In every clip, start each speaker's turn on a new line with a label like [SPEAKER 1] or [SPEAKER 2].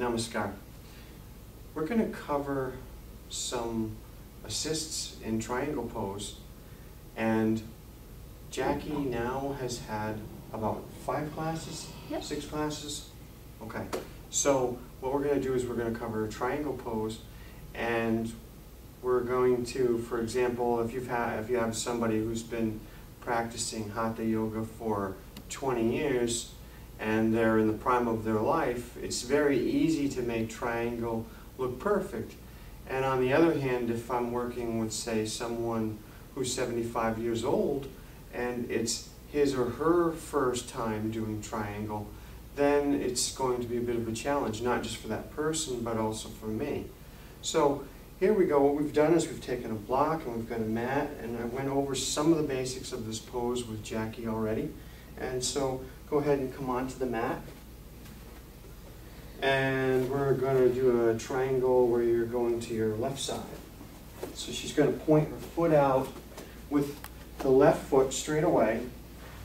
[SPEAKER 1] Namaskar. We're going to cover some assists in triangle pose, and Jackie now has had about 5 classes?
[SPEAKER 2] Yep.
[SPEAKER 1] 6 classes? Okay. So what we're going to do is we're going to cover triangle pose, and we're going to, for example, if you have somebody who's been practicing Hatha Yoga for 20 years and they're in the prime of their life, it's very easy to make triangle look perfect. And on the other hand, if I'm working with, say, someone who's 75 years old and it's his or her first time doing triangle, then it's going to be a bit of a challenge, not just for that person, but also for me. So here we go. What we've done is we've taken a block and we've got a mat, and I went over some of the basics of this pose with Jackie already. And so go ahead and come onto the mat. And we're going to do a triangle where you're going to your left side. So she's going to point her foot out with the left foot straight away.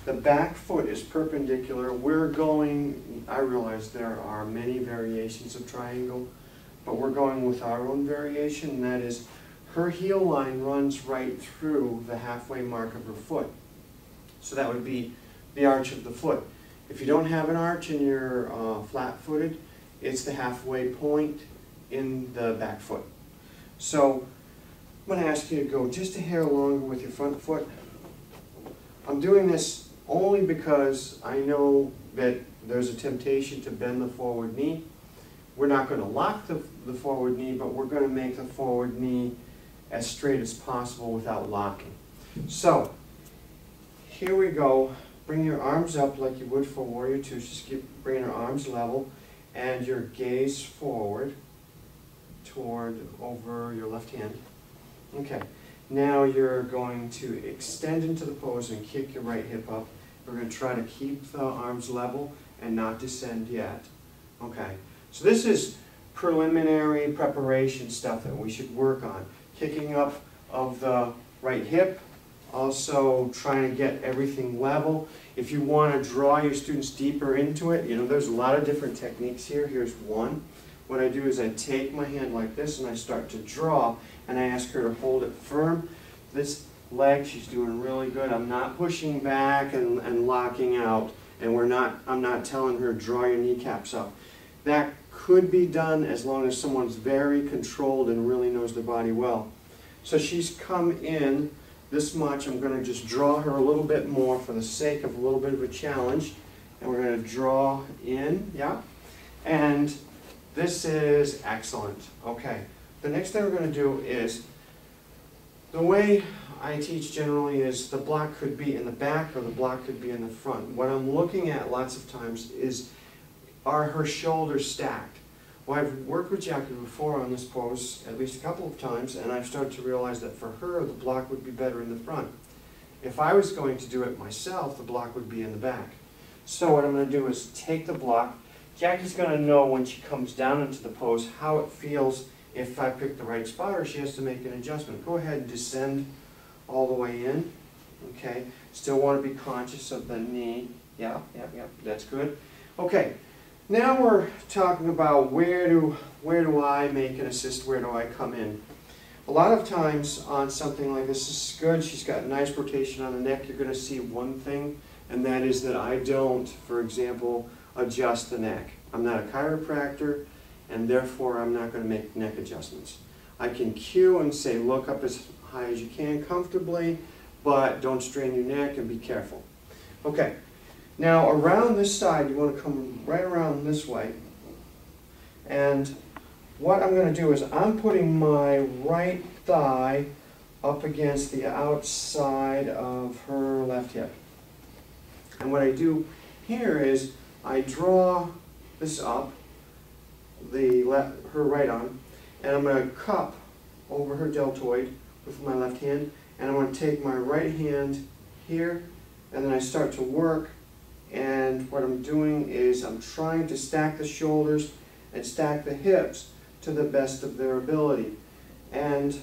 [SPEAKER 1] The back foot is perpendicular. We're going, I realize there are many variations of triangle, but we're going with our own variation, and that is her heel line runs right through the halfway mark of her foot. So that would be the arch of the foot. If you don't have an arch and you're flat-footed, it's the halfway point in the back foot. So I'm going to ask you to go just a hair longer with your front foot. I'm doing this only because I know that there's a temptation to bend the forward knee. We're not going to lock the forward knee, but we're going to make the forward knee as straight as possible without locking. So here we go. Bring your arms up like you would for Warrior Two. Just keep bringing your arms level and your gaze forward toward over your left hand. Okay. Now you're going to extend into the pose and kick your right hip up. We're going to try to keep the arms level and not descend yet. Okay. So this is preliminary preparation stuff that we should work on. Kicking up of the right hip, also trying to get everything level. If you want to draw your students deeper into it, there's a lot of different techniques here. Here's one. What I do is I take my hand like this and I start to draw, and I ask her to hold it firm. This leg, she's doing really good. I'm not pushing back and locking out, and I'm not telling her draw your kneecaps up. That could be done as long as someone's very controlled and really knows their body well. So she's come in this much. I'm going to just draw her a little bit more for the sake of a little bit of a challenge. And we're going to draw in, yeah? And this is excellent. Okay. The next thing we're going to do is, the way I teach generally is the block could be in the back or the block could be in the front. What I'm looking at lots of times is, are her shoulders stacked? Well, I've worked with Jackie before on this pose at least a couple of times, and I've started to realize that for her, the block would be better in the front. If I was going to do it myself, the block would be in the back. So what I'm going to do is take the block. Jackie's going to know when she comes down into the pose how it feels if I pick the right spot, or she has to make an adjustment. Go ahead and descend all the way in. Okay. Still want to be conscious of the knee. Yeah, that's good. Okay. Now we're talking about where do I make an assist, where do I come in. A lot of times on something like this is good. She's got nice rotation on the neck. You're going to see one thing, and that is that I don't, for example, adjust the neck. I'm not a chiropractor, and therefore I'm not going to make neck adjustments. I can cue and say look up as high as you can comfortably, but don't strain your neck and be careful. Okay. Now around this side, you want to come right around this way. And what I'm going to do is I'm putting my right thigh up against the outside of her left hip. And what I do here is I draw this up, her right arm, and I'm going to cup over her deltoid with my left hand, and I'm going to take my right hand here, and then I start to work. And what I'm doing is I'm trying to stack the shoulders and stack the hips to the best of their ability. And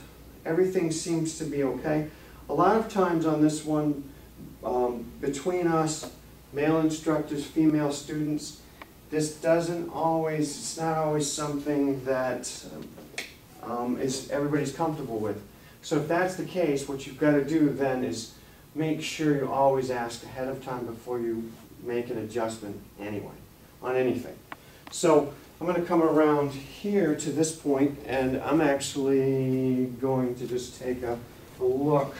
[SPEAKER 1] everything seems to be okay. A lot of times on this one, between us, male instructors, female students, this doesn't always, it's not always something that everybody's comfortable with. So if that's the case, what you've got to do then is make sure you always ask ahead of time before you make an adjustment anyway, on anything. So I'm going to come around here to this point, and I'm actually going to just take a look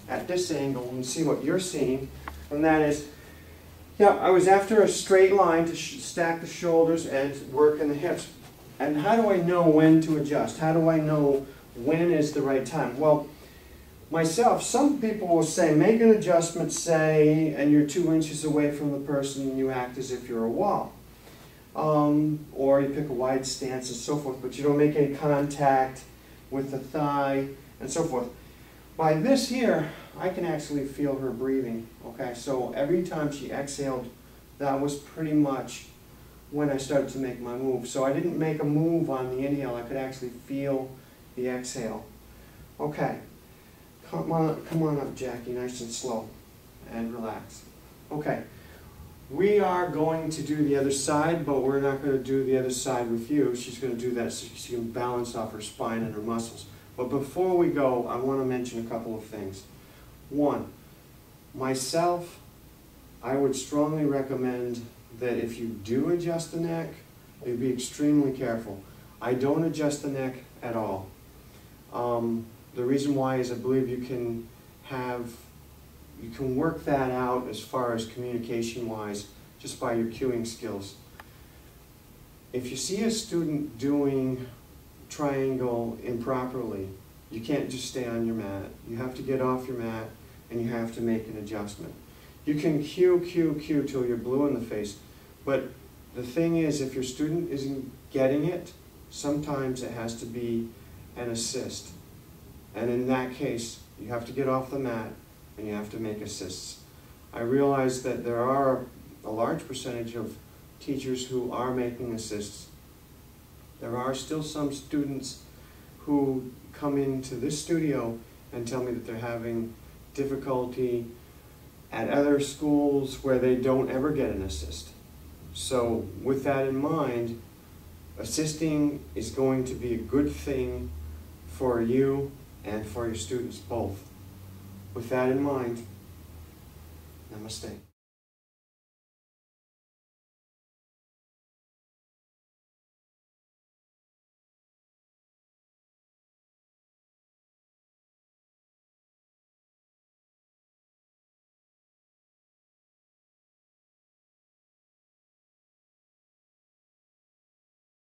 [SPEAKER 1] at this angle and see what you're seeing, and that is, yeah, I was after a straight line to stack the shoulders and work in the hips. And how do I know when to adjust? How do I know when is the right time? Well, myself, some people will say, make an adjustment, say, and you're 2 inches away from the person and you act as if you're a wall. Or you pick a wide stance and so forth, but you don't make any contact with the thigh and so forth. By this here, I can actually feel her breathing, okay? So every time she exhaled, that was pretty much when I started to make my move. So I didn't make a move on the inhale, I could actually feel the exhale. Okay, come on up, Jackie, nice and slow, and relax. Okay, we are going to do the other side, but we're not going to do the other side with you. She's going to do that so she can balance off her spine and her muscles. But before we go, I want to mention a couple of things. One, myself, I would strongly recommend that if you do adjust the neck, you be extremely careful. I don't adjust the neck at all. The reason why is I believe you can work that out as far as communication-wise just by your cueing skills. If you see a student doing triangle improperly, you can't just stay on your mat. You have to get off your mat and you have to make an adjustment. You can cue till you're blue in the face, but the thing is, if your student isn't getting it, sometimes it has to be an assist. And in that case, you have to get off the mat and you have to make assists. I realize that there are a large percentage of teachers who are making assists. There are still some students who come into this studio and tell me that they're having difficulty at other schools where they don't ever get an assist. So with that in mind, assisting is going to be a good thing for you and for your students both. With that in mind, namaste.